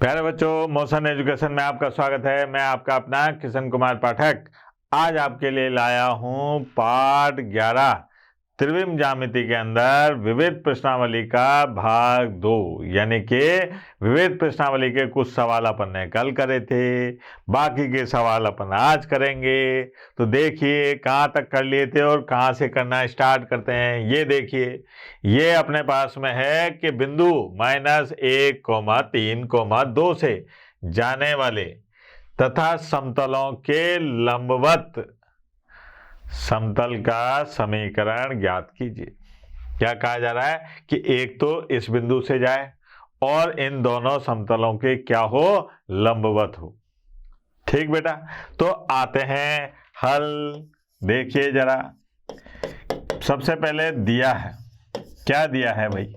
प्यारे बच्चों, motion education में आपका स्वागत है। मैं आपका अपना किशन कुमार पाठक आज आपके लिए लाया हूं पाठ 11 त्रिविम ज्यामिति के अंदर विविध प्रश्नावली का भाग 2, यानी कि विविध प्रश्नावली के कुछ सवाल अपन ने कल करे थे, बाकी के सवाल अपन आज करेंगे। तो देखिए कहाँ तक कर लिए थे और कहाँ से करना स्टार्ट करते हैं। ये देखिए, ये अपने पास में है कि बिंदु -1,3,2 से जाने वाले तथा समतलों के लंबवत समतल का समीकरण ज्ञात कीजिए। क्या कहा जा रहा है कि एक तो इस बिंदु से जाए और इन दोनों समतलों के क्या हो, लंबवत हो। ठीक बेटा, तो आते हैं हल। देखिए जरा, सबसे पहले दिया है, क्या दिया है भाई?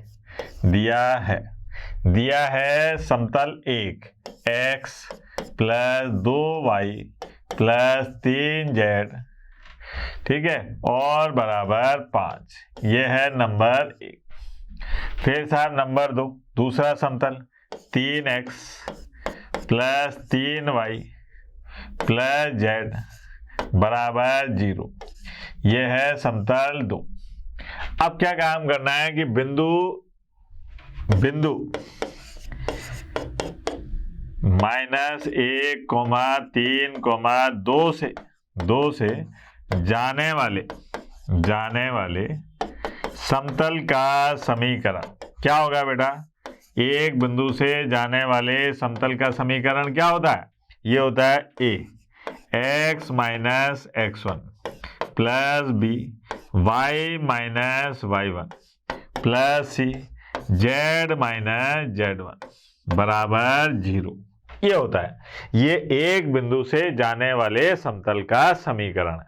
दिया है समतल 1 x + 2y + 3z, ठीक है, और बराबर 5। ये है नंबर 1। फिर साहब नंबर 2, दूसरा समतल 3x + 3y + z बराबर 0। ये है समतल 2। अब क्या काम करना है कि बिंदु -1,3,2 से जाने वाले समतल का समीकरण क्या होगा बेटा? एक बिंदु से जाने वाले समतल का समीकरण क्या होता है? ये होता है a x - x1 + b y - y1 + c z - z1 बराबर 0। ये होता है, ये एक बिंदु से जाने वाले समतल का समीकरण है।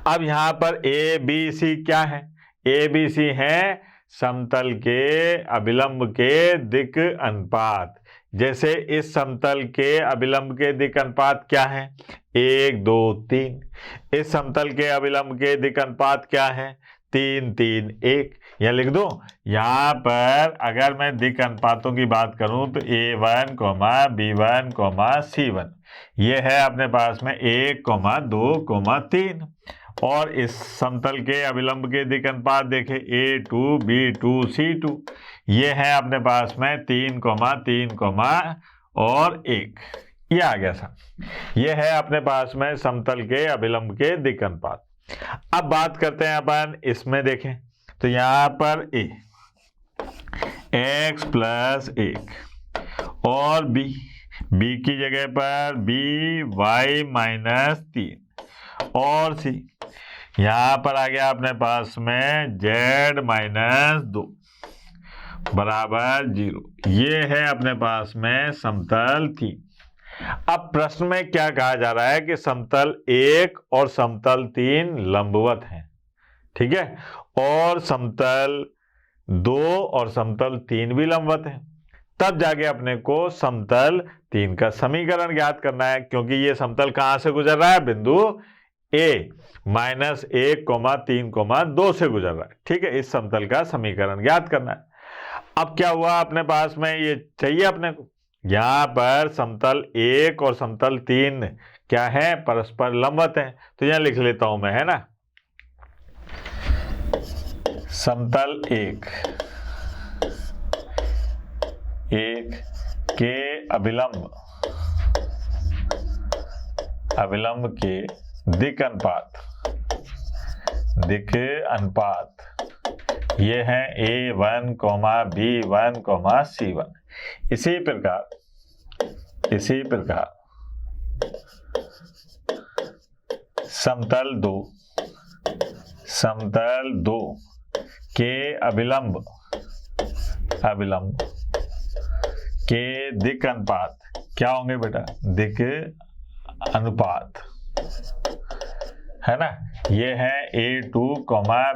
अब यहां पर ए बी सी क्या है? ए बी सी है समतल के अभिलंब के दिक् अनुपात। जैसे इस समतल के अभिलंब के दिक् अनुपात क्या है? 1 2 3। इस समतल के अभिलंब के दिक् अनुपात क्या है? 3 3 1। यह लिख दो। यहां पर अगर मैं दिक् अनुपातों की बात करूं तो A1, B1, C1 ये है अपने पास में 1, 2, 3। और इस समतल के अभिलंब के दिक् अनुपात देखें A2, B2, C2 ये है अपने पास में 3, 3 और 1। ये आ गया साहब, ये है अपने पास में समतल के अभिलंब के दिक् अनुपात। अब बात करते हैं अपन इसमें, देखें तो यहां पर a x + 1 और b की जगह पर b y - 3 और c यहां पर आ गया अपने पास में z - 2 बराबर 0। ये है अपने पास में समतल 3। अब प्रश्न में क्या कहा जा रहा है कि समतल 1 और समतल 3 लंबवत हैं, ठीक है, और समतल 2 और समतल 3 भी लंबवत हैं। तब जाके अपने को समतल 3 का समीकरण ज्ञात करना है, क्योंकि ये समतल कहां से गुजर रहा है? बिंदु a -1,3,2 से गुजर रहा है, ठीक है। इस समतल का समीकरण ज्ञात करना है। अब क्या हुआ अपने पास में, ये चाहिए अपने को। यहां पर समतल 1 और समतल 3 क्या है? परस्पर लंबवत हैं। तो यहां लिख लेता हूं मैं, है ना। समतल 1 के अभिलंब के दिक् अनुपात ये है A1, B1, C1। इसी प्रकार समतल 2 के अभिलंब के दिक् अनुपात क्या होंगे बेटा? दिक् अनुपात, है ना। ये है A2,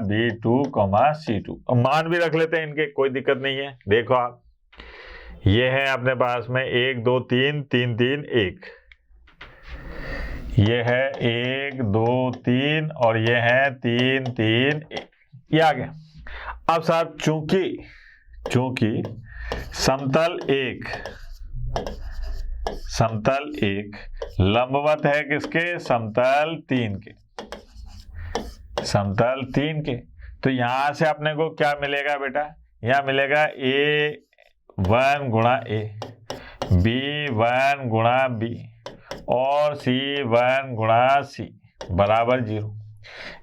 B2, C2। मान भी रख लेते हैं इनके, कोई दिक्कत नहीं है। देखो आप, ये है अपने पास में 1 2 3 3 3 1। ये है 1 2 3 और ये है 3 3 1। ये आ गया। अब साहब चूंकि समतल 1 समतल 1 लंबवत है किसके, समतल 3 के, समतल 3 के। तो यहां से अपने को क्या मिलेगा बेटा, यहां मिलेगा A1 गुणा A, B1 गुणा B और C1 गुणा C बराबर 0।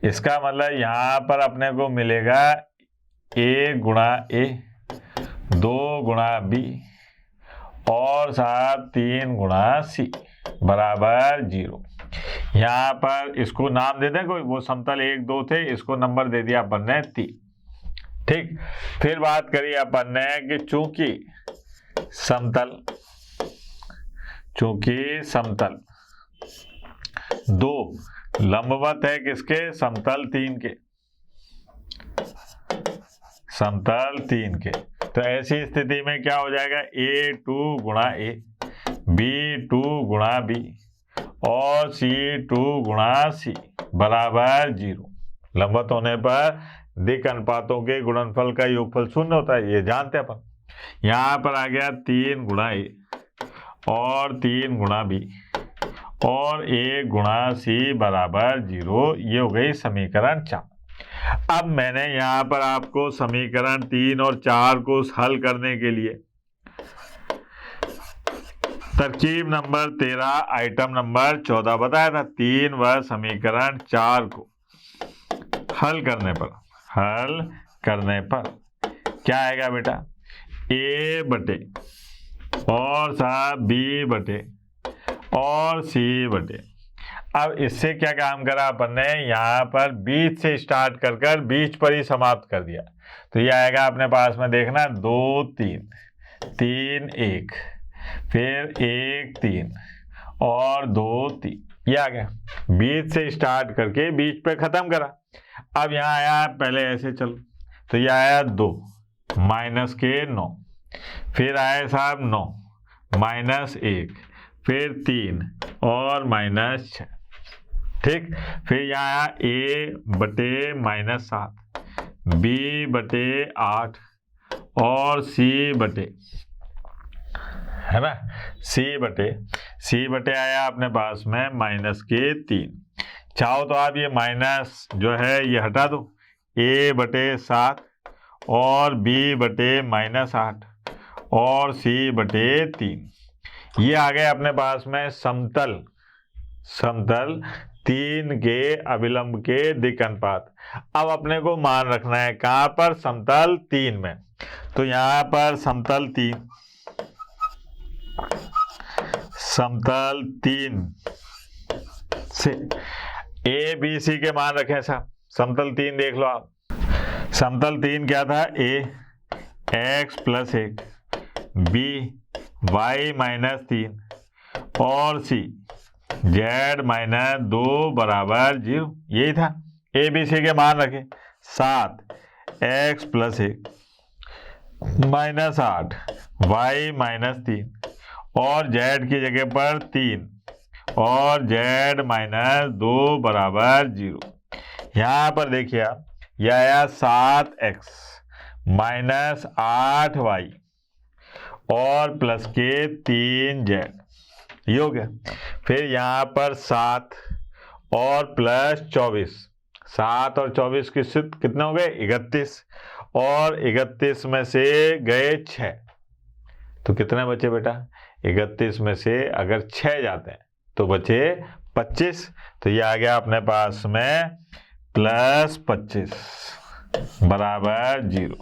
इसका मतलब यहां पर अपने को मिलेगा A गुणा A, 2 गुणा B और साथ 3 गुणा C बराबर 0। यहाँ पर इसको नाम दे दें कोई, वो समतल 1 2 थे, इसको नंबर दे दिया अपन ने 3। ठीक, फिर बात करिए अपन ने कि चूंकि समतल 2 लंबवत है किसके, समतल 3 के, समतल 3 के। तो ऐसी स्थिति में क्या हो जाएगा, A2 गुणा A, B2 गुणा B और C2 गुणा C बराबर 0। लंबवत होने पर दिक् अनुपातों के गुणनफल का योगफल 0 होता है, ये जानते हैं अपन। यहाँ पर आ गया 3 गुणा A और 3 गुणा B और 1 गुणा C बराबर 0। ये हो गई समीकरण 4। अब मैंने यहाँ पर आपको समीकरण 3 और 4 को हल करने के लिए तरकीब नंबर 13 आइटम नंबर 14 बताया था। 3 व समीकरण 4 को हल करने पर क्या आएगा बेटा, A बटे और साथ B बटे और C बटे। अब इससे क्या काम करा अपन ने, यहाँ पर बीच से स्टार्ट कर बीच पर ही समाप्त कर दिया। तो ये आएगा अपने पास में, देखना 2 3 3 1 फिर 1 3 और 2 3, ये आ गया। बीच से स्टार्ट करके बीच पे खत्म करा। अब यहाँ आया, पहले ऐसे चलो, तो ये आया 2 माइनस के 9, फिर आए साहब 9 माइनस 1, फिर 3 और माइनस 6। ठीक, फिर यहाँ आया A बटे माइनस 7, B बटे 8 और C बटे, है ना, C बटे आया अपने पास में माइनस के 3। चाहो तो आप ये माइनस जो है ये हटा दो, A बटे 7 और B बटे माइनस 8 और C बटे 3। ये आ गए अपने पास में समतल 3 के अभिलंब के दिक् अनुपात। अब अपने को मान रखना है कहाँ पर, समतल 3 में। तो यहाँ पर समतल 3 से A B C के मान रखें साहब। समतल 3 देख लो आप, समतल 3 क्या था, A x plus 1, B y minus 3 और C z माइनस 2 बराबर 0। यही था, A B C के मान रखे। 7 x plus 1 minus 8 y minus 3 और z की जगह पर 3 और z माइनस 2 बराबर 0। यहाँ पर देखिए आप, यह आया 7x माइनस 8y और प्लस के 3z, ये हो गया। फिर यहाँ पर 7 और प्लस 24, 7 और 24 कितने हो गए, 31 और 31 में से गए 6, तो कितने बचे बेटा, 31 में से अगर 6 जाते हैं तो बचे 25। तो ये आ गया अपने पास में प्लस 25 बराबर 0।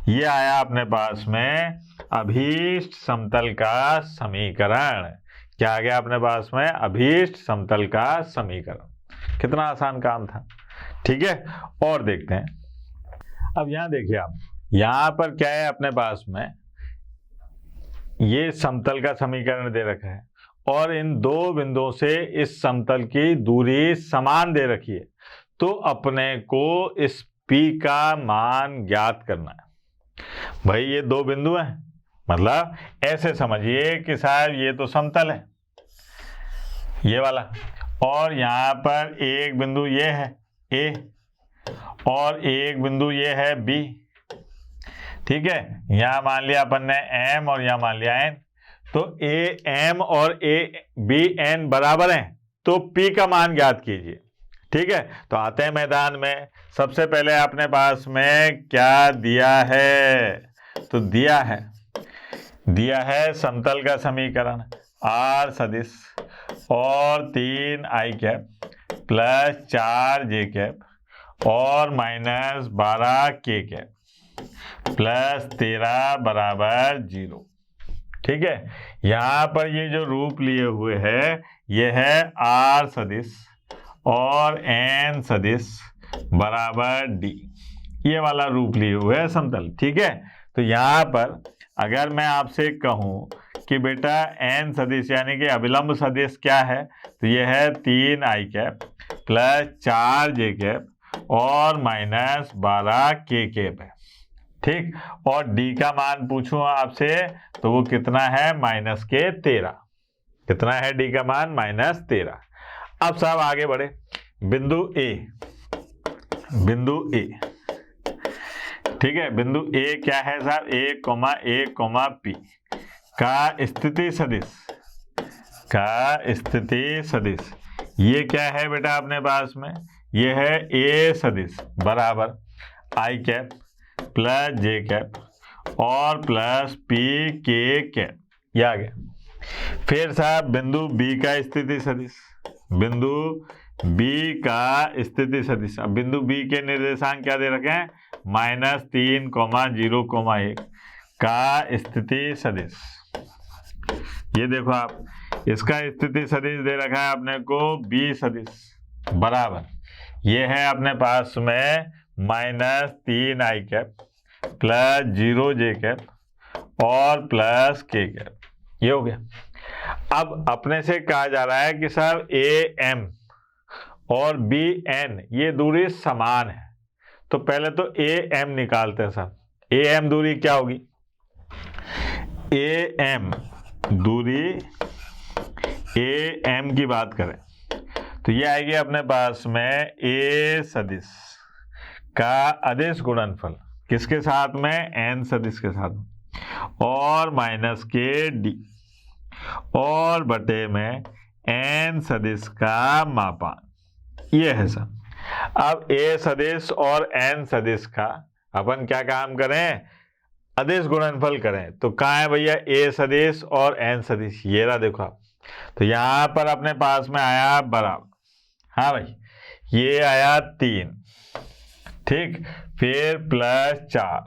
ये आया अपने पास में अभीष्ट समतल का समीकरण। क्या आ गया अपने पास में, अभीष्ट समतल का समीकरण। कितना आसान काम था, ठीक है। और देखते हैं, अब यहां देखिए आप, यहां पर क्या है अपने पास में, ये समतल का समीकरण दे रखा है और इन दो बिंदुओं से इस समतल की दूरी समान दे रखी है। तो अपने को इस P का मान ज्ञात करना है। भाई ये दो बिंदु हैं, मतलब ऐसे समझिए कि साहब ये तो समतल है, ये वाला, और यहाँ पर एक बिंदु ये है A और एक बिंदु ये है B, ठीक है। यहाँ मान लिया अपन ने M और यहाँ मान लिया N। तो ए एम और ए बी एन बराबर हैं, तो पी का मान ज्ञात कीजिए। ठीक है, तो आते हैं मैदान में। सबसे पहले अपने पास में क्या दिया है, तो दिया है समतल का समीकरण आर सदिश और 3 आई कैप प्लस 4 जे कैप और माइनस 12 के कैप प्लस 13 बराबर 0। ठीक है, यहाँ पर ये जो रूप लिए हुए है ये है आर सदिश और एन सदिश बराबर डी, ये वाला रूप लिए हुए है समतल। ठीक है, तो यहाँ पर अगर मैं आपसे कहूँ कि बेटा एन सदिश यानी कि अभिलंब सदिश क्या है, तो ये है 3 आई कैप प्लस 4 जे कैप और माइनस 12 के कैप है। ठीक, और डी का मान पूछूं आपसे तो वो कितना है, माइनस के 13। कितना है डी का मान, माइनस 13। अब साहब आगे बढ़े, बिंदु ए। ठीक है, बिंदु ए क्या है साहब, ए कोमा पी का स्थिति सदिश ये क्या है बेटा अपने पास में, ये है ए सदिश बराबर आई कैप प्लस जे कैप और प्लस पी के कैप, ये आ गया। फिर साहब बिंदु बी का स्थिति सदिश, बिंदु बी का स्थिति सदिश। अब बिंदु बी के निर्देशांक क्या दे रखे हैं, -3, 0, 1 का स्थिति सदिश। ये देखो आप, इसका स्थिति सदिश दे रखा है अपने को बी सदिश बराबर, ये है अपने पास में -3 आई कैप प्लस 0 जे कैप और प्लस के कैप, ये हो गया। अब अपने से कहा जा रहा है कि साहब ए एम और बी एन ये दूरी समान है, तो पहले तो ए एम निकालते हैं साहब। ए एम दूरी क्या होगी, ए एम दूरी, ए एम की बात करें तो ये आएगी अपने पास में ए सदिश का अदिश गुणनफल किसके साथ में, एन सदिश के साथ और माइनस के डी और बटे में एन सदिश का मापांक, ये है सर। अब ए सदिश और एन सदिश का अपन क्या काम करें, अदिश गुणनफल करें। तो कहाँ है भैया ए सदिश और एन सदिश, ये रहा देखो आप। तो यहाँ पर अपने पास में आया बराबर, हाँ भाई ये आया 3, ठीक, फिर प्लस 4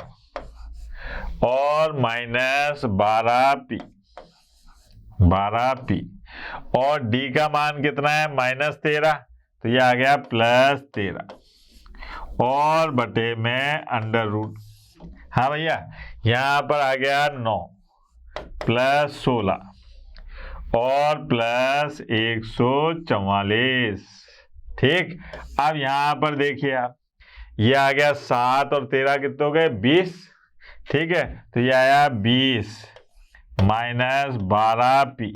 और माइनस 12p और डी का मान कितना है, -13, तो ये आ गया +13 और बटे में अंडर रूट, हाँ भैया यहाँ पर आ गया 9 प्लस 16 और प्लस 144। ठीक, अब यहाँ पर देखिए आप, ये आ गया 7 और 13 कितने हो गए, 20। ठीक है, तो ये आया 20 माइनस 12p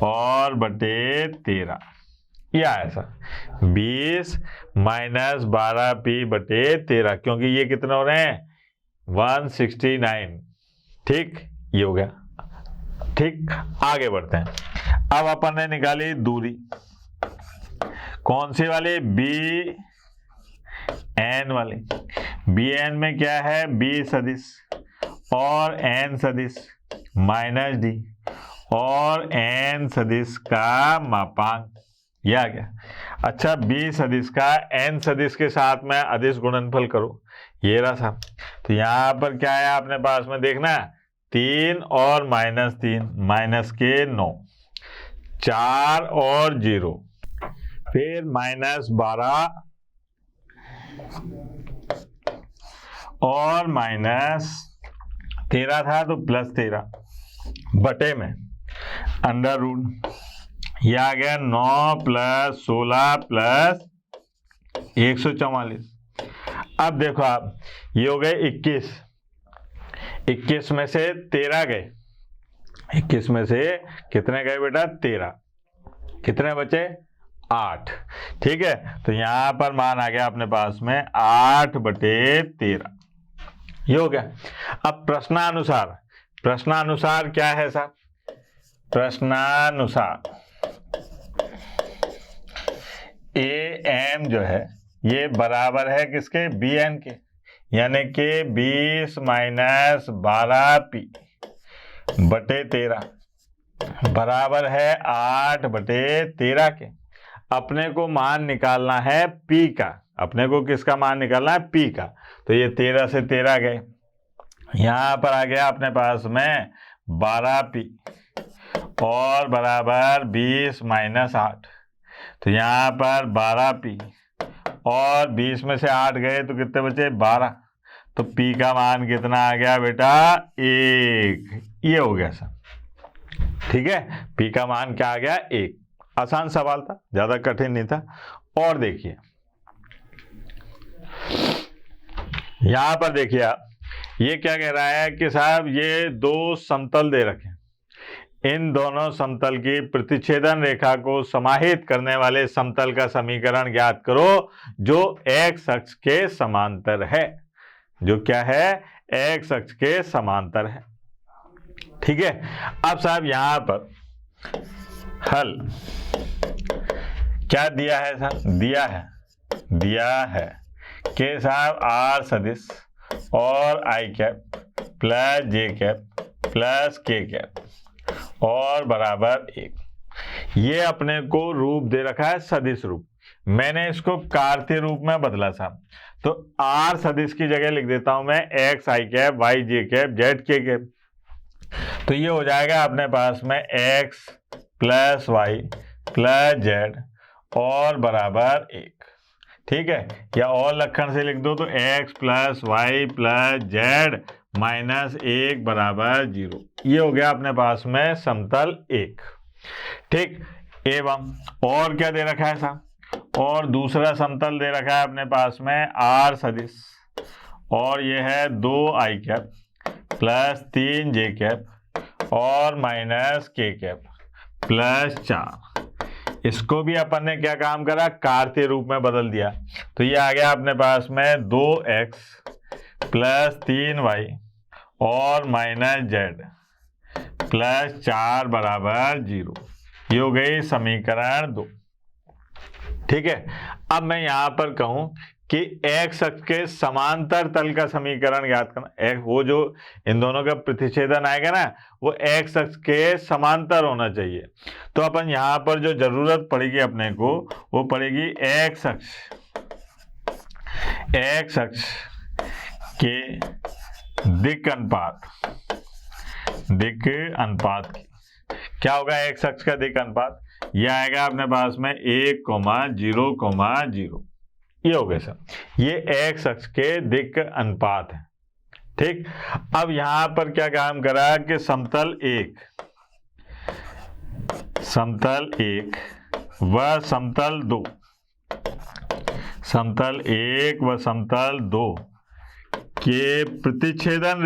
और बटे 13, ये आया सर 20 माइनस 12p बटे 13, क्योंकि ये कितने हो रहे हैं 169। ठीक, ये हो गया। ठीक, आगे बढ़ते हैं। अब अपन ने निकाली दूरी, कौन सी वाली, बी एन वाली। बी एन में क्या है, बी सदिश और एन सदिश माइनस डी और एन सदिश का मापांक, ये आ गया। अच्छा, बी सदिश का एन सदिश के साथ में अदिश गुणनफल करो, ये रहा साहब। तो यहाँ पर क्या है अपने पास में, देखना 3 और -3 माइनस के 9, 4 और 0, फिर -12 और -13 था तो +13 बटे में अंडर रूट, यह आ गया 9 + 16 + 144। अब देखो आप, ये हो गए 21 में से 13 गए, 21 में से कितने गए बेटा, 13, कितने बचे, 8। ठीक है, तो यहां पर मान आ गया अपने पास में 8 बटे 13, ये हो गया। अब प्रश्नानुसार क्या है साहब, प्रश्नानुसार ए एम जो है ये बराबर है किसके, बी एन के, यानी कि 20 माइनस 12p बटे 13 बराबर है 8 बटे 13 के। अपने को मान निकालना है p का, अपने को किसका मान निकालना है, p का। तो ये 13 से 13 गए, यहाँ पर आ गया अपने पास में 12p और बराबर 20 माइनस 8। तो यहाँ पर 12p और 20 में से 8 गए तो कितने बचे, 12। तो p का मान कितना आ गया बेटा, 1। ये हो गया सर, ठीक है। p का मान क्या आ गया, 1। आसान सवाल था, ज्यादा कठिन नहीं था। और देखिए यहां पर देखिए आप, ये क्या कह रहा है कि साहब ये दो समतल दे रखे, इन दोनों समतल की प्रतिच्छेदन रेखा को समाहित करने वाले समतल का समीकरण ज्ञात करो जो x अक्ष के समांतर है। जो क्या है, x अक्ष के समांतर है, ठीक है। अब साहब यहां पर हल क्या दिया है साहब, दिया है कि साहब r सदिश और i cap plus j cap plus k cap और बराबर 1। ये अपने को रूप दे रखा है सदिश रूप, मैंने इसको कार्तीय रूप में बदला साहब। तो r सदिश की जगह लिख देता हूं मैं x i cap y j cap z k cap. तो ये हो जाएगा अपने पास में x plus y plus z और बराबर 1, ठीक है। या और लक्षण से लिख दो तो x plus y plus z minus 1 बराबर 0। ये हो गया अपने पास में समतल 1, ठीक। एवं और क्या दे रखा है साहब, और दूसरा समतल दे रखा है अपने पास में r सदिश, और ये है 2i cap plus 3j cap और माइनस k कैप प्लस 4। इसको भी अपन ने क्या काम करा, कार्तीय रूप में बदल दिया। तो ये आ गया अपने पास में 2x प्लस 3y और माइनस z प्लस 4 बराबर 0। ये हो गई समीकरण 2, ठीक है। अब मैं यहां पर कहूं कि x अक्ष के समांतर तल का समीकरण ज्ञात करना, वो जो इन दोनों का प्रतिच्छेदन आएगा ना वो x अक्ष के समांतर होना चाहिए। तो अपन यहां पर जो जरूरत पड़ेगी अपने को वो पड़ेगी x अक्ष के दिक् अनुपात की। क्या होगा x अक्ष का दिक् अनुपात, यह आएगा अपने पास में 1,0,0। ये हो गया सर, ये x अक्ष के दिक् अनुपात है, ठीक। अब यहां पर क्या काम करा कि समतल 1 व समतल 2 के प्रतिच्छेदन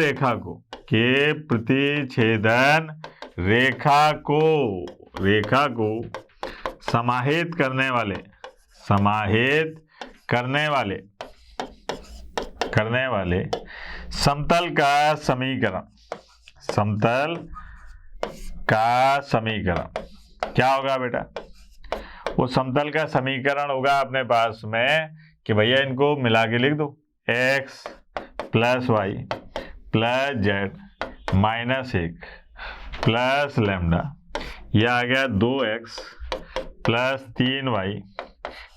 रेखा को समाहित करने वाले समतल का समीकरण क्या होगा बेटा, वो समतल का समीकरण होगा अपने पास में कि भैया इनको मिला के लिख दो, x plus y plus z minus 1 plus lambda. यह आ गया 2x plus 3y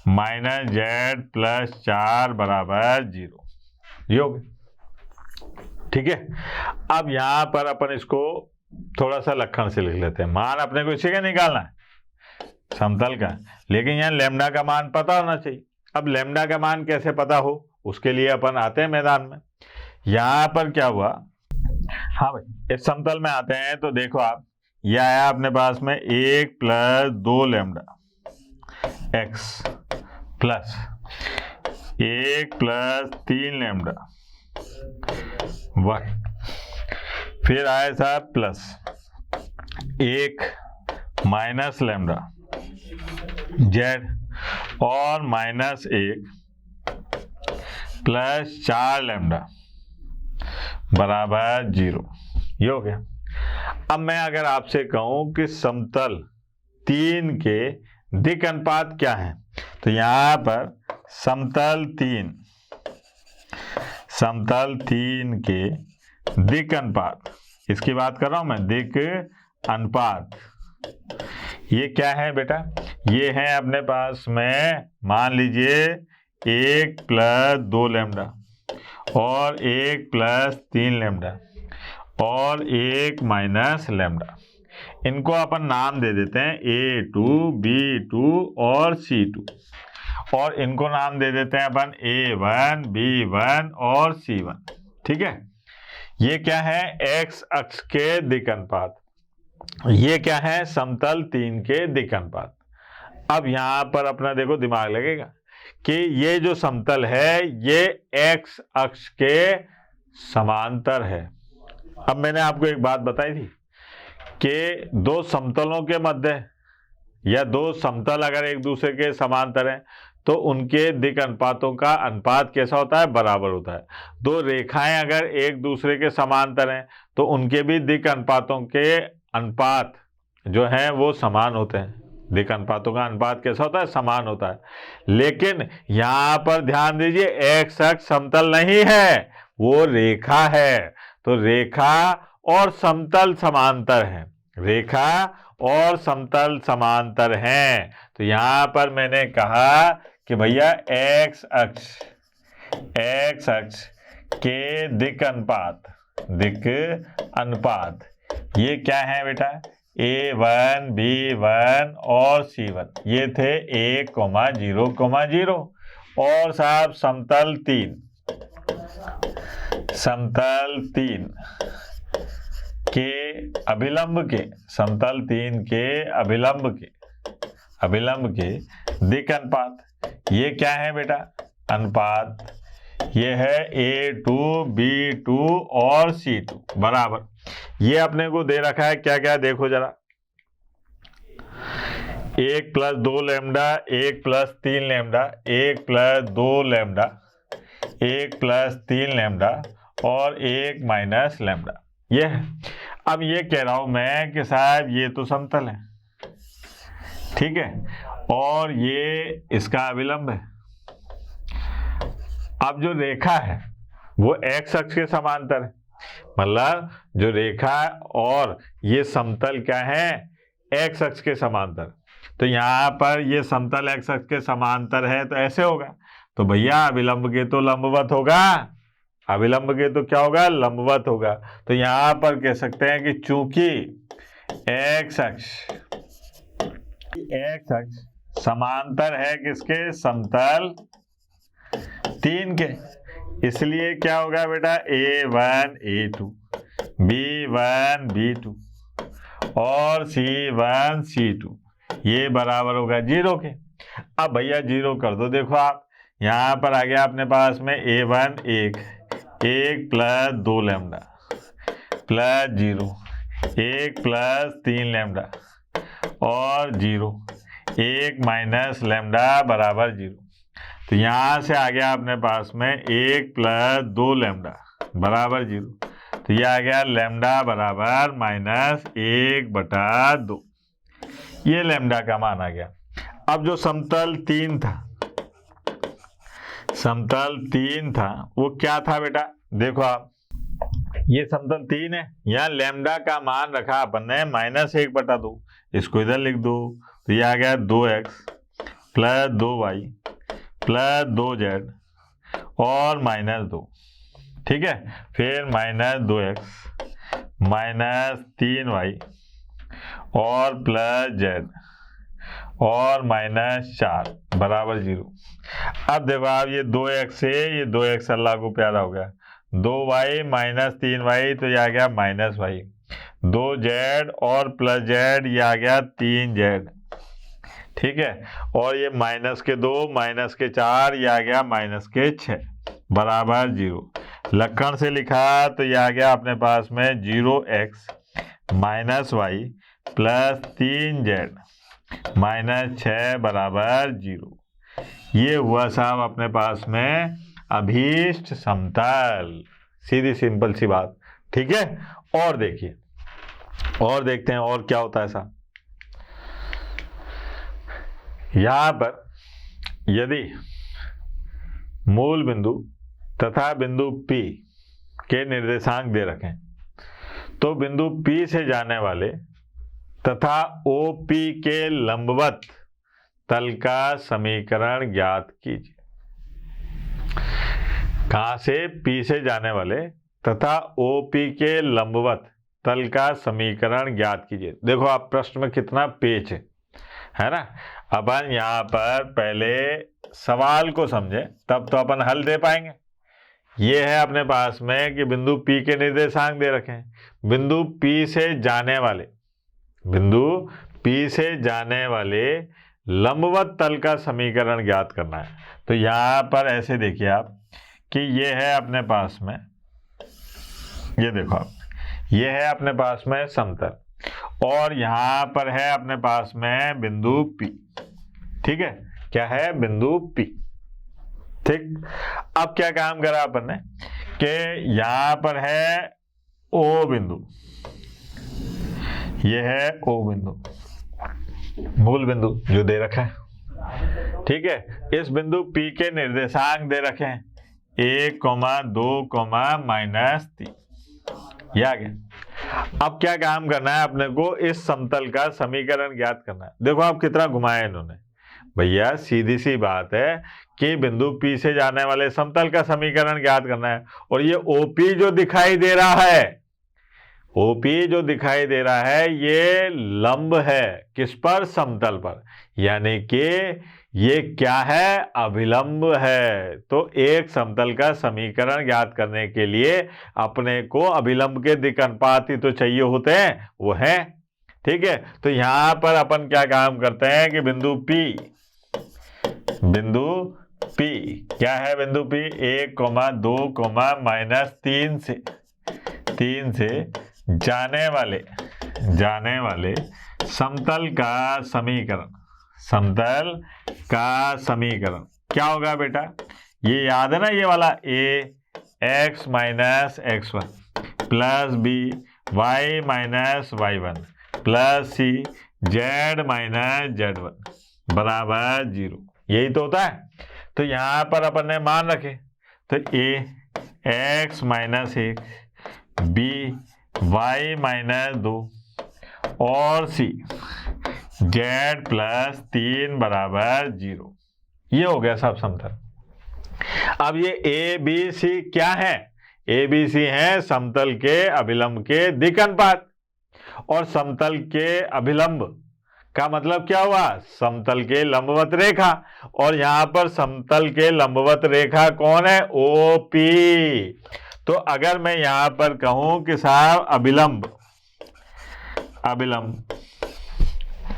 minus Z plus 4 बराबर 0। योग, ठीक है। अब यहां पर अपन इसको थोड़ा सा लक्षण से लिख लेते हैं। मान अपने को इसी का निकालना है समतल का, लेकिन यहाँ लैम्डा का मान पता होना चाहिए। अब लैम्डा का मान कैसे पता हो, उसके लिए अपन आते हैं मैदान में। यहाँ पर क्या हुआ, हाँ भाई इस समतल में आते हैं तो देखो आप, यह आया अपने पास में 1 plus 2 lambda x plus 1 plus 3 lambda y, फिर आया साहब प्लस 1 माइनस लैम्डा z और माइनस 1 प्लस 4 लैम्डा बराबर 0। ये हो गया। अब मैं अगर आपसे कहूं कि समतल 3 के दिक् अनुपात क्या है, तो यहां पर समतल 3 के दिक् अनुपात, इसकी बात कर रहा हूं मैं, दिक् अनुपात ये क्या है बेटा, ये है अपने पास में मान लीजिए 1 + 2 लैम्डा और 1 + 3 लैम्डा और 1 - लैम्डा। इनको अपन नाम दे देते हैं A2, B2 और C2, और इनको नाम दे देते हैं अपन A1, B1 और C1। ठीक है, ये क्या है, एक्स अक्ष के दिक् अनुपात, ये क्या है, समतल 3 के दिक् अनुपात। अब यहां पर अपना देखो दिमाग लगेगा कि ये जो समतल है ये एक्स अक्ष के समांतर है। अब मैंने आपको एक बात बताई थी कि दो समतलों के मध्य या दो समतल अगर एक दूसरे के समांतर हैं तो उनके दिक् अनुपातों का अनुपात कैसा होता है, बराबर होता है। दो रेखाएं अगर एक दूसरे के समांतर हैं तो उनके भी दिक् अनुपातों के अनुपात जो हैं वो समान होते हैं। दिक् अनुपातों का अनुपात कैसा होता है, समान होता है। लेकिन यहां पर ध्यान दीजिए, एक्स अक्ष समतल नहीं है, वो रेखा है। तो रेखा और समतल समांतर है, रेखा और समतल समांतर हैं। तो यहां पर मैंने कहा कि भैया एक्स अक्ष के दिक् अनुपात ये क्या है बेटा, A1, B1 और C1 ये थे 1, 0, 0 और साहब समतल 3 के अभिलंब के, समतल 3 के अभिलंब के दिक् अनुपात ये क्या है बेटा, अनुपात ये है A2, B2 और C2 बराबर। ये अपने को दे रखा है क्या क्या, देखो जरा, 1 + 2 लैम्डा, 1 + 3 लैम्डा, 1 + 2 लैम्डा, 1 + 3 लैम्डा और 1 - लैम्डा, ये है। अब ये कह रहा हूं मैं कि साहब ये तो समतल है, ठीक है, और ये इसका अभिलंब है। अब जो रेखा है वो एक्स अक्ष के समांतर है, मतलब जो रेखा और ये समतल क्या है, एक्स अक्ष के समांतर। तो यहाँ पर ये समतल एक्स अक्ष के समांतर है तो ऐसे होगा, तो भैया अभिलंब के तो लंबवत होगा, अभिलंब के तो क्या होगा, लंबवत होगा। तो यहाँ पर कह सकते हैं कि चूंकि एक्स अक्ष समांतर है किसके, समतल 3 के, इसलिए क्या होगा बेटा, A1, A2, B1, B2 और C1, C2 ये बराबर होगा 0 के। अब भैया 0 कर दो, देखो आप यहाँ पर आ गया अपने पास में A1 1 + 2 लैम्डा प्लस 0, 1 + 3 लैम्डा और 0, 1 - लैम्डा बराबर 0। तो यहाँ से आ गया अपने पास में 1 + 2 लैम्डा बराबर 0। तो ये आ गया लैम्डा बराबर -1/2, ये लैम्डा का मान आ गया। अब जो समतल 3 था वो क्या था बेटा, देखो आप, ये समतल 3 है, यहाँ लैम्डा का मान रखा अपन ने -1/2, इसको इधर लिख दो। तो ये आ गया 2x + 2y + 2z और -2, ठीक है, फिर -2x -3y और +z और -4 बराबर 0। अब देखो आप, ये 2x से ये 2x अल्लाह को प्यारा हो गया, 2y -3y तो ये आ गया -y, 2z और +z ये आ गया 3z, ठीक है, और ये -2 -4 ये आ गया -6 बराबर 0। लक्षण से लिखा तो ये आ गया अपने पास में 0x -y + 3z -6 बराबर 0। ये हुआ साहब अपने पास में अभीष्ट समतल, सीधी सिंपल सी बात, ठीक है। और देखिए और देखते हैं और क्या होता है ऐसा। यहां पर यदि मूल बिंदु तथा बिंदु P के निर्देशांक दे रखें तो बिंदु P से जाने वाले तथा OP के लंबवत तल का समीकरण ज्ञात कीजिए। कहां से? P से जाने वाले तथा OP के लंबवत तल का समीकरण ज्ञात कीजिए। देखो आप प्रश्न में कितना पेच है ना। अपन यहां पर पहले सवाल को समझे तब तो अपन हल दे पाएंगे। ये है अपने पास में कि बिंदु P के निर्देशांक दे रखे हैं, बिंदु P से जाने वाले लंबवत तल का समीकरण ज्ञात करना है। तो यहां पर ऐसे देखिए आप कि ये है अपने पास में, ये देखो आप, ये है अपने पास में समतल और यहां पर है अपने पास में बिंदु P। ठीक है, क्या है? बिंदु P। ठीक, अब क्या काम करा अपन ने कि यहां पर है O बिंदु, ये है O बिंदु, मूल बिंदु जो दे रखा है। ठीक है, इस बिंदु P के निर्देशांक दे रखे हैं 1, 2, -3। ये आ गया। अब क्या काम करना है अपने को? इस समतल का समीकरण ज्ञात करना है। देखो आप कितना घुमाया इन्होंने। भैया सीधी सी बात है कि बिंदु P से जाने वाले समतल का समीकरण ज्ञात करना है और ये OP जो दिखाई दे रहा है, OP जो दिखाई दे रहा है ये लंब है किस पर? समतल पर, यानी कि ये क्या है? अभिलंब है। तो एक समतल का समीकरण ज्ञात करने के लिए अपने को अभिलंब के दिक् अनुपात ही तो चाहिए होते हैं, वो है। ठीक है, तो यहां पर अपन क्या काम करते हैं कि बिंदु P क्या है? बिंदु P 1, 2, -3 से जाने वाले समतल का समीकरण क्या होगा बेटा? ये याद है ना, ये वाला ax - x1 plus b y - y1 plus c z - z1 बराबर 0। यही तो होता है। तो यहां पर अपन ने मान रखे तो ax - 1, b y - 2 और c z + 3 बराबर 0। ये हो गया सब समतल। अब ये ए बी सी क्या है? ए बी सी है समतल के अभिलंब के दिक् अनुपात। और समतल के अभिलंब का मतलब क्या हुआ? समतल के लंबवत रेखा। और यहां पर समतल के लंबवत रेखा कौन है? OP। तो अगर मैं यहां पर कहूं कि साहब अभिलंब,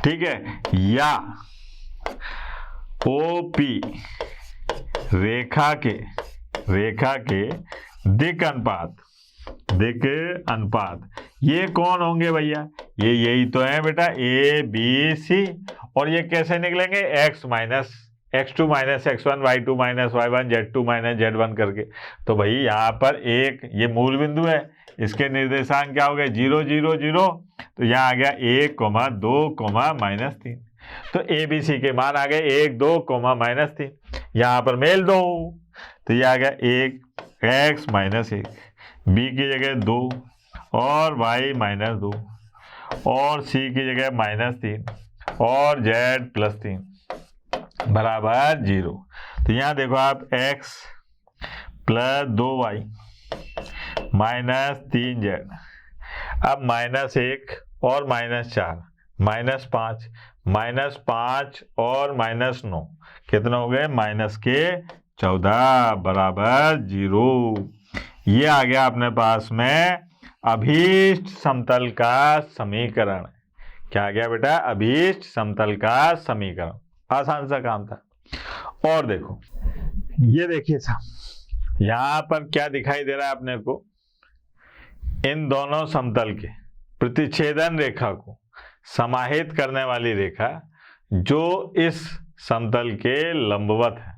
ठीक है, या OP रेखा के दिक् अनुपात ये कौन होंगे भैया? ये यही तो है बेटा, ABC। और ये कैसे निकलेंगे? x2 - x1 y2 - y1 z2 - z1 करके। तो भाई यहाँ पर एक ये मूल बिंदु है, इसके निर्देशांक क्या हो गए? 0, 0, 0। तो यहाँ आ गया 1, 2, -3। तो ABC के मान आ गए 1, 2, -3। यहाँ पर मेल दो, तो ये आ गया 1 x - 1, b की जगह 2 और y - 2 और c की जगह -3 और z + 3 बराबर 0। तो यहाँ देखो आप x + 2y - 3z, अब -1 और -4 -5 -5 और -9 कितना हो गए? -14 बराबर 0। ये आ गया अपने पास में अभीष्ट समतल का समीकरण। क्या आ गया बेटा? अभीष्ट समतल का समीकरण। आसान सा काम था। और देखो, ये देखिए साहब, यहां पर क्या दिखाई दे रहा है अपने को? इन दोनों समतल के प्रतिच्छेदन रेखा को समाहित करने वाली रेखा जो इस समतल के लंबवत है।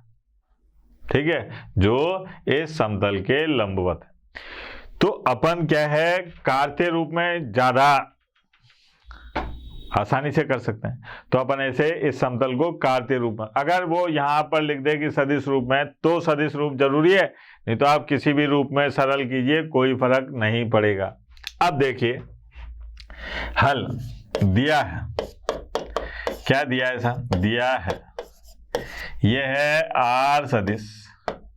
ठीक है, जो इस समतल के लंबवत है। तो अपन क्या है, कार्तीय रूप में ज्यादा आसानी से कर सकते हैं। तो अपन ऐसे इस समतल को कार्तीय रूप में, अगर वो यहाँ पर लिख दे कि सदिश रूप में, तो सदिश रूप जरूरी है, नहीं तो आप किसी भी रूप में सरल कीजिए, कोई फर्क नहीं पड़ेगा। अब देखिए हल दिया है, क्या दिया है साहब, दिया है यह है आर सदिश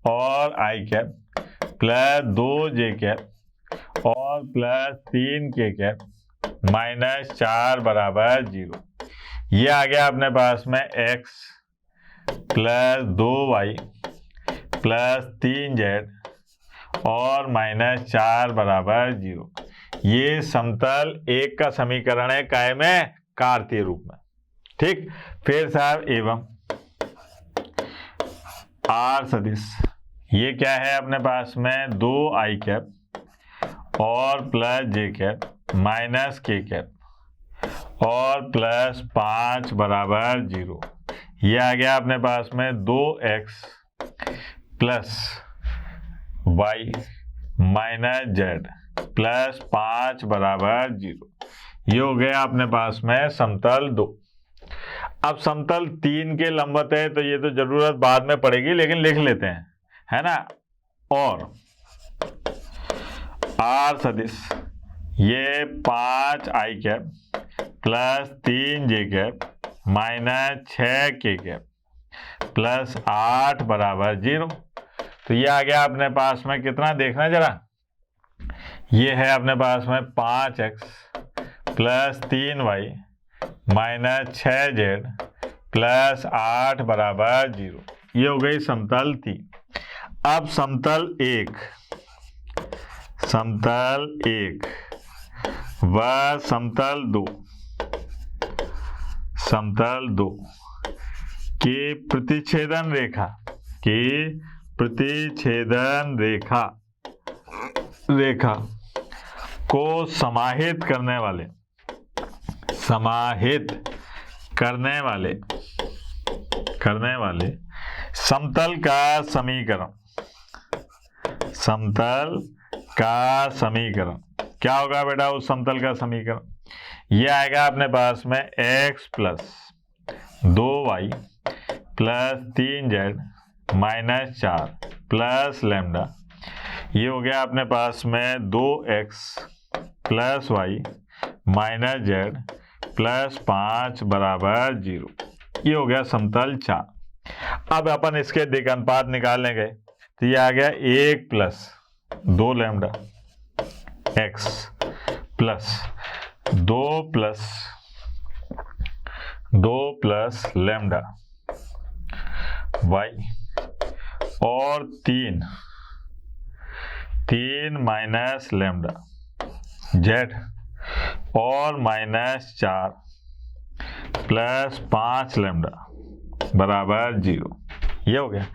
और आई कैप प्लस 2j कैप और प्लस 3k कैप माइनस 4 बराबर 0। ये आ गया अपने पास में x plus 2y plus 3z और माइनस 4 बराबर 0। ये समतल एक का समीकरण है, काय में, कार्तीय रूप में। ठीक, फिर साहब एवं आर सदिश, ये क्या है अपने पास में 2i कैप और plus j cap minus k cap और प्लस 5 बराबर 0। ये आ गया अपने पास में 2x plus y minus z plus 5 बराबर 0। ये हो गया अपने पास में समतल 2। अब समतल 3 के लंबवत है, तो ये तो जरूरत बाद में पड़ेगी, लेकिन लिख लेते हैं, है ना। और आर सदिश ये 5i cap plus 3j cap minus 6k cap plus 8 बराबर 0। तो ये आ गया अपने पास में कितना, देखना जरा, ये है अपने पास में 5x plus 3y minus 6z plus 8 बराबर 0। ये हो गई समतल 3। अब समतल 1 व समतल 2 की प्रतिच्छेदन रेखा को समाहित करने वाले समतल का समीकरण क्या होगा बेटा, उस समतल का समीकरण, ये आएगा अपने पास में x plus 2y plus 3z minus 4 plus lambda. ये हो गया अपने पास में 2x plus y minus z plus 5 बराबर 0। ये हो गया समतल 4। अब अपन इसके दिक् अनुपात निकालने गए, तो ये आ गया 1 plus 2 lambda x plus 2 plus lambda y और 3 माइनस लैम्डा z और माइनस 4 प्लस 5 लैम्डा बराबर 0। ये हो गया।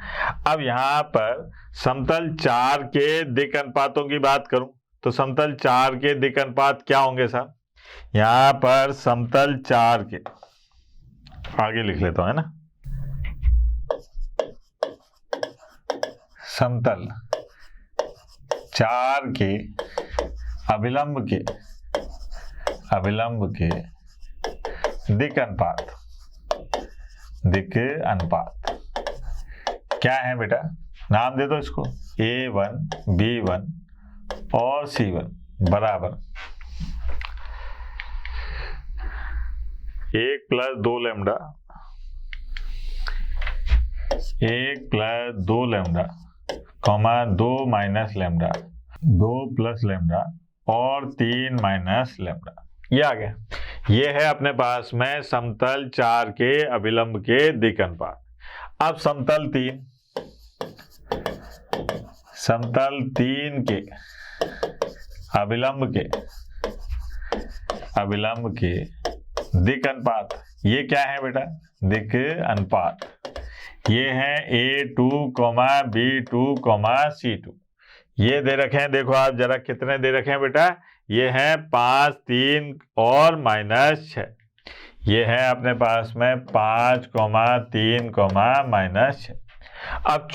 अब यहाँ पर समतल 4 के दिक् अनुपातों की बात करूं, तो समतल 4 के दिक् अनुपात क्या होंगे साहब, यहाँ पर समतल 4 के, आगे लिख लेता हूं, है ना, समतल 4 के अभिलंब के दिक् अनुपात क्या है बेटा, नाम दे दो इसको, A1 B1 और C1 बराबर 1 plus 2 lambda 2 minus lambda 2 plus lambda और 3 माइनस लैम्डा। ये आ गया। ये है अपने पास में समतल 4 के अभिलंब के दिक् अनुपात। अब समतल 3 के अभिलंब के दिक् अनुपात, ये क्या है बेटा, दिक् अनुपात, ये है A2, B2, C2। ये दे रखे हैं, देखो आप जरा कितने दे रखे हैं बेटा, ये है 5, 3 और माइनस 6। ये है अपने पास में 5, 3, माइनस 6। अब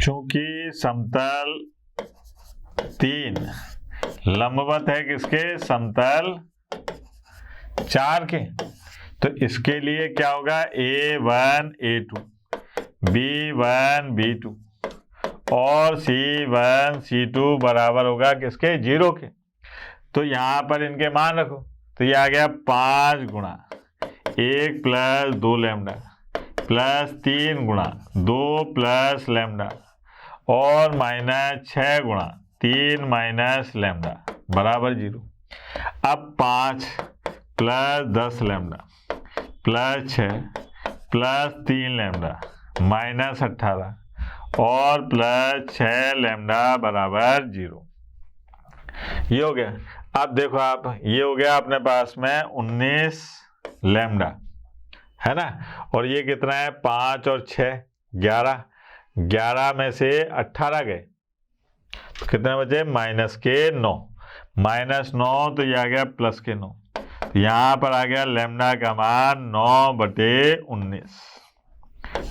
चूंकि समतल 3 लंबवत है किसके, समतल 4 के, तो इसके लिए क्या होगा, A1 A2 B1 B2 और C1 C2 बराबर होगा किसके, 0 के। तो यहाँ पर इनके मान रखो, तो ये आ गया 5 गुणा 1 प्लस 2 लैम्डा प्लस 3 गुणा 2 प्लस लैम्डा और माइनस 6 गुणा 3 माइनस लैम्डा बराबर 0। अब 5 plus 10 lambda plus 6 plus 3 lambda minus 18 और प्लस 6 लैम्डा बराबर 0। ये हो गया। अब देखो आप, ये हो गया अपने पास में 19 लैम्डा, है ना। और ये कितना है, 5 और 6 11, 11 में से 18 गए तो कितने बचे, माइनस के 9, माइनस 9 तो ये आ गया प्लस के 9। तो यहाँ पर आ गया लैम्डा का मान 9/19,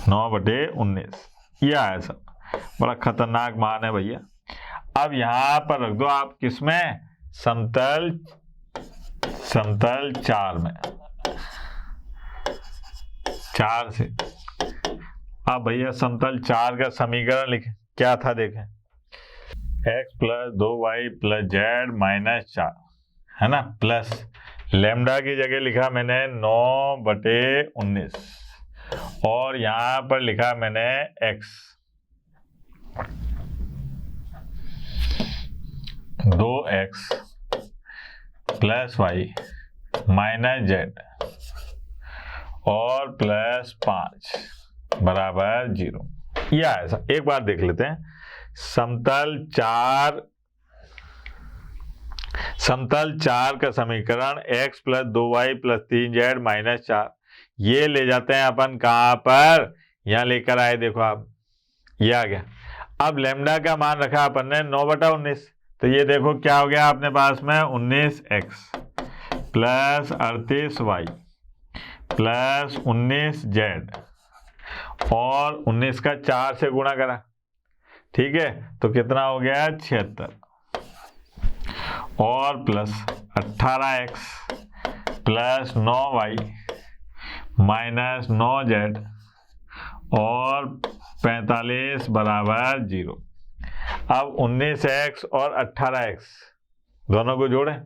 9/19। ये आया सब, बड़ा खतरनाक मान है भैया। अब यहाँ पर रख दो आप किसमें, समतल 4 में, 4 से। अब भैया समतल 4 का समीकरण लिखे, क्या था देखें, x plus 2y plus z minus 4, है ना, प्लस लैम्डा की जगह लिखा मैंने 9/19 और यहाँ पर लिखा मैंने x 2x plus y minus Z और प्लस 5 बराबर 0। यह ऐसा एक बार देख लेते हैं। समतल 4 का समीकरण x plus 2y plus 3z minus 4, ये ले जाते हैं अपन कहाँ पर, यहाँ लेकर आए, देखो आप, ये आ गया। अब लैम्डा का मान रखा अपन ने 9/19, तो ये देखो क्या हो गया अपने पास में, 19x plus 38y plus 19z और 19 का 4 से गुणा करा, ठीक है, तो कितना हो गया, 76 और plus 18x plus 9y minus 9z और 45 बराबर 0। अब 19x और 18x दोनों को जोड़ें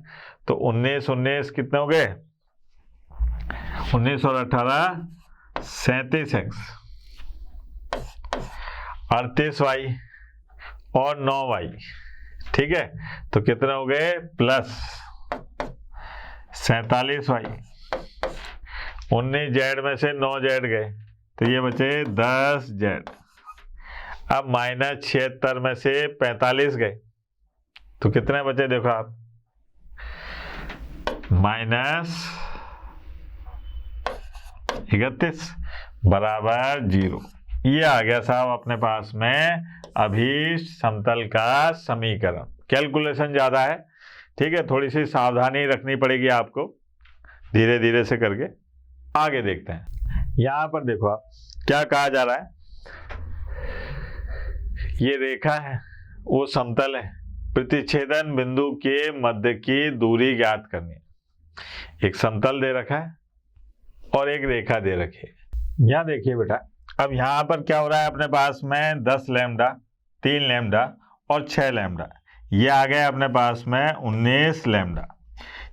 तो 19 कितने हो गए, 19 और 18 37x, 38y और 9y, ठीक है, तो कितने हो गए, प्लस 47y, 19z में से 9z गए तो ये बचे 10z। अब माइनस 76 में से 45 गए तो कितने बचे, देखो आप, माइनस 31 बराबर 0। ये आ गया साहब अपने पास में अभी समतल का समीकरण। कैलकुलेशन ज़्यादा है, ठीक है, थोड़ी सी सावधानी रखनी पड़ेगी आपको, धीरे धीरे से करके आगे देखते हैं। यहाँ पर देखो आप क्या कहा जा रहा है, ये रेखा है, वो समतल है, प्रतिच्छेदन बिंदु के मध्य की दूरी ज्ञात करनी है। एक समतल दे रखा है और एक रेखा दे रखी है। यहाँ देखिए बेटा, अब यहाँ पर क्या हो रहा है अपने पास में 10 लैम्डा 3 लैम्डा और 6 लैम्डा, ये आ गए अपने पास में 19 लैम्डा,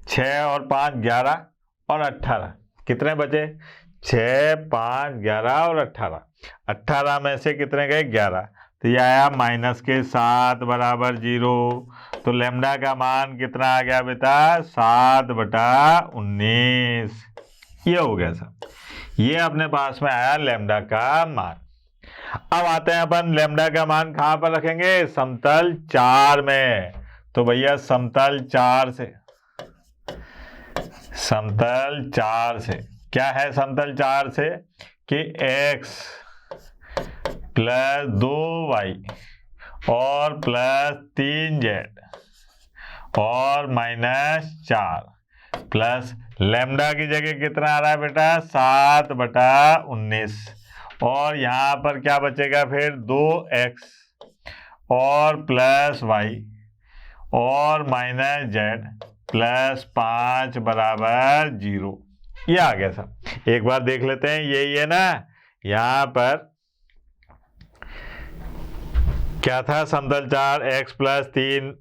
6 और 5 11 और 18, कितने बचे, 6 5 11 और 18, 18 में से कितने गए, 11, तो ये आया माइनस के 7 बराबर 0। तो लैम्डा का मान कितना आ गया बेटा, 7/19। ये हो गया सर, ये अपने पास में आया लैम्डा का मान। अब आते हैं अपन लैम्डा का मान कहाँ पर रखेंगे, समतल 4 में। तो भैया समतल 4 से, समतल 4 से क्या है, समतल 4 से कि x प्लस 2y और प्लस 3z और माइनस 4 प्लस लैम्डा की जगह कितना आ रहा है बेटा, 7/19 और यहाँ पर क्या बचेगा फिर, 2x और प्लस y और माइनस z प्लस 5 बराबर 0। ये आ गया साहब। एक बार देख लेते हैं, यही है ना। यहां पर क्या था, समतल 4 x plus 3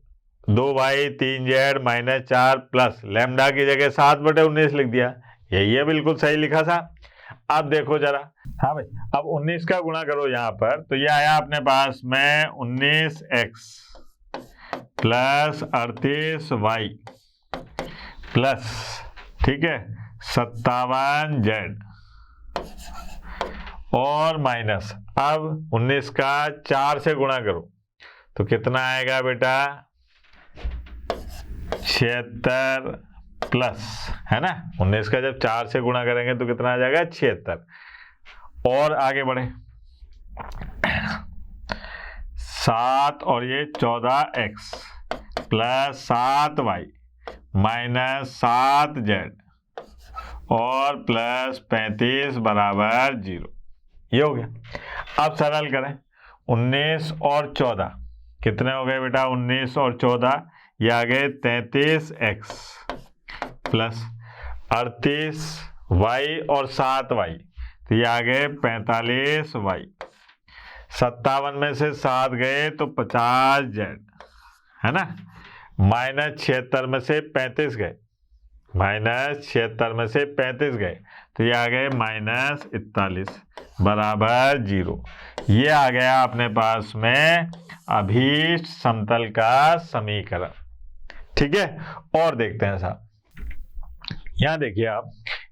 2y 3z minus 4 plus lambda की जगह 7/19 लिख दिया। यही है, बिल्कुल सही लिखा था। अब देखो जरा, हाँ भाई, अब 19 का गुणा करो यहाँ पर, तो ये आया अपने पास में 19x प्लस 38y प्लस, ठीक है, 57z और माइनस, अब 19 का 4 से गुणा करो तो कितना आएगा बेटा, 76 प्लस, है ना। 19 का जब 4 से गुणा करेंगे तो कितना आ जाएगा, 76। और आगे बढ़े, 7 और ये 14x plus 7y minus 7z और प्लस 35 बराबर 0। ये हो गया। अब सरल करें, 19 और 14 कितने हो गए बेटा, 19 और 14 ये आ गए 33x प्लस 38y और 7y, तो ये आ गए 45y। 57 में से 7 गए तो 50z, है ना, माइनस 76 में से 35 गए, माइनस 76 में से 35 गए तो ये आ गए माइनस 41 बराबर 0। ये आ गया अपने पास में अभीष्ट समतल का समीकरण। ठीक है, और देखते हैं साहब, यहां देखिए आप,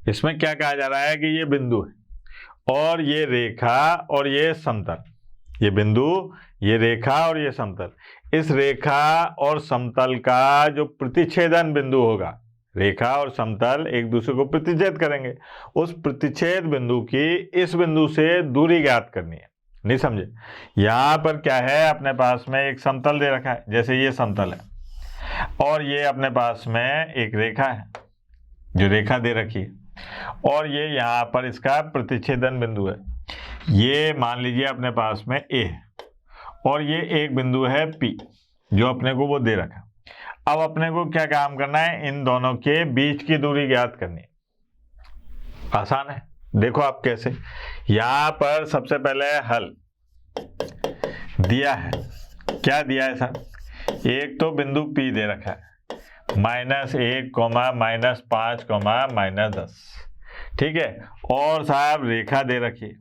इसमें क्या कहा जा रहा है कि ये बिंदु है और ये रेखा और ये समतल, ये बिंदु, ये रेखा और ये समतल, इस रेखा और समतल का जो प्रतिच्छेदन बिंदु होगा, रेखा और समतल एक दूसरे को प्रतिच्छेद करेंगे, उस प्रतिच्छेद बिंदु की इस बिंदु से दूरी ज्ञात करनी है। नहीं समझे, यहां पर क्या है, अपने पास में एक समतल दे रखा है, जैसे ये समतल है, और ये अपने पास में एक रेखा है, जो रेखा दे रखी है, और ये यहाँ पर इसका प्रतिच्छेदन बिंदु है। ये मान लीजिए अपने पास में A है और ये एक बिंदु है P, जो अपने को वो दे रखा। अब अपने को क्या काम करना है, इन दोनों के बीच की दूरी ज्ञात करनी है। आसान है, देखो आप कैसे। यहां पर सबसे पहले हल दिया है, क्या दिया है सर, एक तो बिंदु P दे रखा है, -1, -5, -10, ठीक है। और साहब रेखा दे रखी,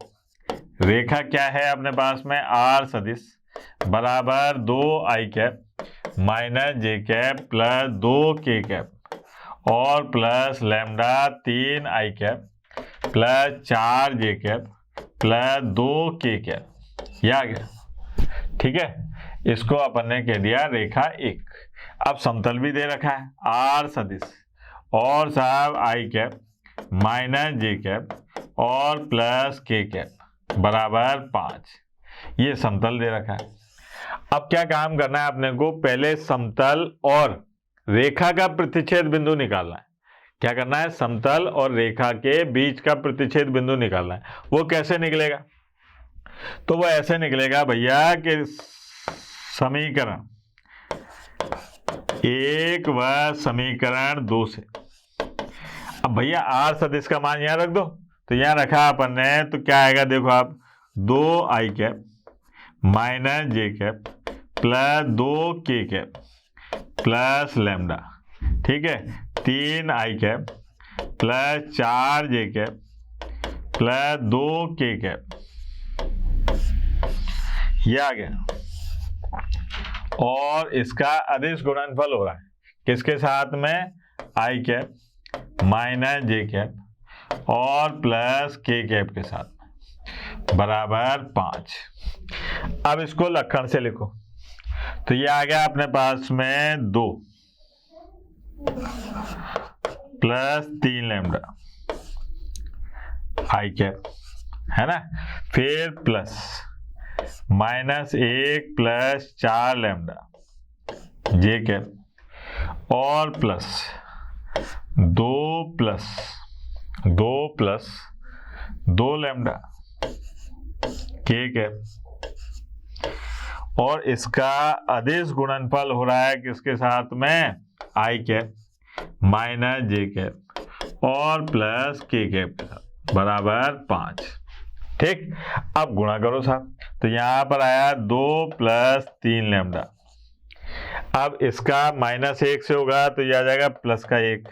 रेखा क्या है अपने पास में, R सदिश बराबर 2i cap minus J cap plus 2k cap और plus lambda 3i cap plus 4j cap plus 2k cap. यह आ गया, ठीक है। इसको अपन ने कह दिया रेखा 1। अब समतल भी दे रखा है, R सदिश और साहब i cap minus J cap और प्लस k कैप बराबर 5, ये समतल दे रखा है। अब क्या काम करना है अपने को, पहले समतल और रेखा का प्रतिच्छेद बिंदु निकालना है। क्या करना है, समतल और रेखा के बीच का प्रतिच्छेद बिंदु निकालना है। वो कैसे निकलेगा, तो वो ऐसे निकलेगा भैया कि समीकरण 1 व समीकरण 2 से। अब भैया R सदिश का मान यहां रख दो, तो यहां रखा अपन ने, तो क्या आएगा देखो आप, 2i cap minus J cap plus 2k cap plus lambda, ठीक है, 3i cap plus 4j cap plus 2k cap. ये आ गया, और इसका अदिश गुणनफल हो रहा है किसके साथ में, i cap minus J cap और प्लस k कैप के साथ में बराबर 5। अब इसको लक्षण से लिखो, तो ये आ गया अपने पास में 2 प्लस 3 लैम्डा i कैप, है ना, फिर प्लस -1 प्लस 4 लैम्डा जे कैप और plus 2 plus 2 lambda k cap, और इसका अदिश गुणनफल हो रहा है किसके साथ में, i cap, minus J cap और प्लस के कैप के साथ बराबर 5। ठीक, अब गुणा करो साहब, तो यहां पर आया 2 प्लस 3 लैम्डा। अब इसका -1 से होगा तो यह आ जाएगा प्लस का 1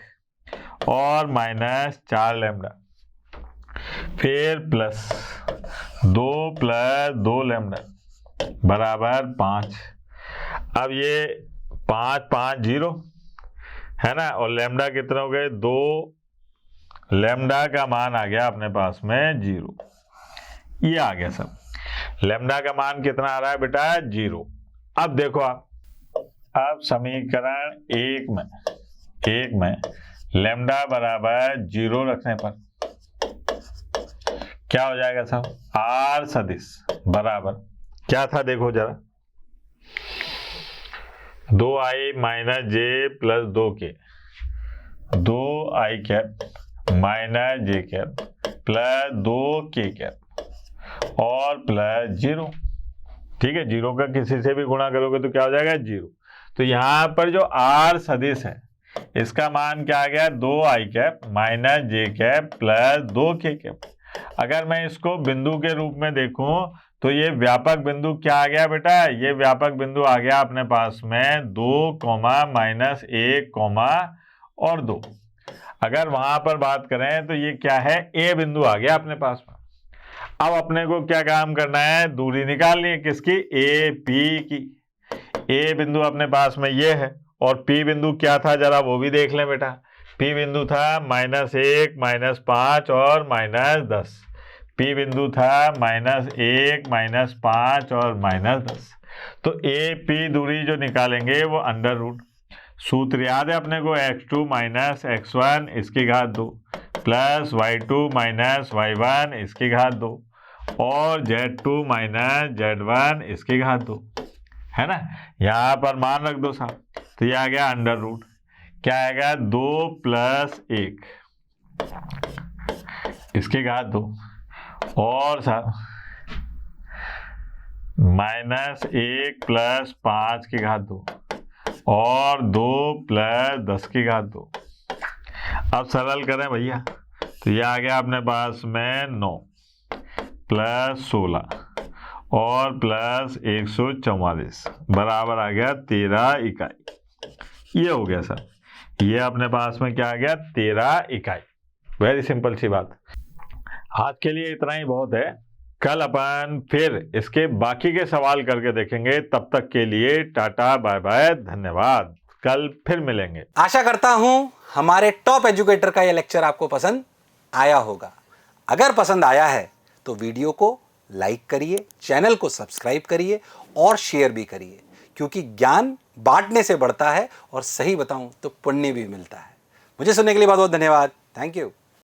और -4 लैम्डा, फिर प्लस 2 प्लस 2 लैम्डा बराबर 5। अब ये 5 5 0 है ना, और लैम्डा कितना हो गए 2, लैम्डा का मान आ गया अपने पास में 0। ये आ गया सब, लैम्डा का मान कितना आ रहा है बेटा 0। अब देखो आप, अब समीकरण एक में लैम्डा बराबर 0 रखने पर क्या हो जाएगा साहब, आर सदिश बराबर क्या था देखो जरा, 2i minus J plus 2k, 2i cap minus J cap plus 2k cap और प्लस 0। ठीक है, 0 का किसी से भी गुणा करोगे तो क्या हो जाएगा 0। तो यहां पर जो आर सदिश है इसका मान क्या आ गया, 2i cap minus J cap plus 2k cap. अगर मैं इसको बिंदु के रूप में देखूं तो ये व्यापक बिंदु क्या आ गया बेटा, ये व्यापक बिंदु आ गया अपने पास में 2, -1, और 2। अगर वहां पर बात करें तो ये क्या है, ए बिंदु आ गया अपने पास में। अब अपने को क्या काम करना है, दूरी निकालनी है किसकी, ए पी की। ए बिंदु अपने पास में ये है और पी बिंदु क्या था जरा वो भी देख लें बेटा। पी बिंदु था -1, -5 और -10। पी बिंदु था -1, -5 और -10। तो ए पी दूरी जो निकालेंगे वो अंडर रूट, सूत्र याद है अपने को, x2 माइनस x1 इसकी घात 2 प्लस y2 माइनस y1 इसकी घात 2 और z2 माइनस z1 इसकी घात 2, है ना। यहाँ पर मान रख दो साहब, तो ये आ गया अंडर रूट, क्या आएगा 2 प्लस 1 इसकी घात 2 और साहब -1 प्लस 5 की घात 2 और 2 प्लस 10 की घात 2। अब सरल करें भैया, तो ये आ गया अपने पास में 9 प्लस 16 और प्लस 144 बराबर आ गया 13 इकाई। ये हो गया सर, ये अपने पास में क्या आ गया 13 इकाई। वेरी सिंपल सी बात। आज के लिए इतना ही बहुत है, कल अपन फिर इसके बाकी के सवाल करके देखेंगे। तब तक के लिए टाटा बाय बाय, धन्यवाद, कल फिर मिलेंगे। आशा करता हूं हमारे टॉप एजुकेटर का यह लेक्चर आपको पसंद आया होगा। अगर पसंद आया है तो वीडियो को लाइक करिए, चैनल को सब्सक्राइब करिए और शेयर भी करिए, क्योंकि ज्ञान बांटने से बढ़ता है और सही बताऊं तो पुण्य भी मिलता है। मुझे सुनने के लिए बहुत बहुत धन्यवाद। Thank you.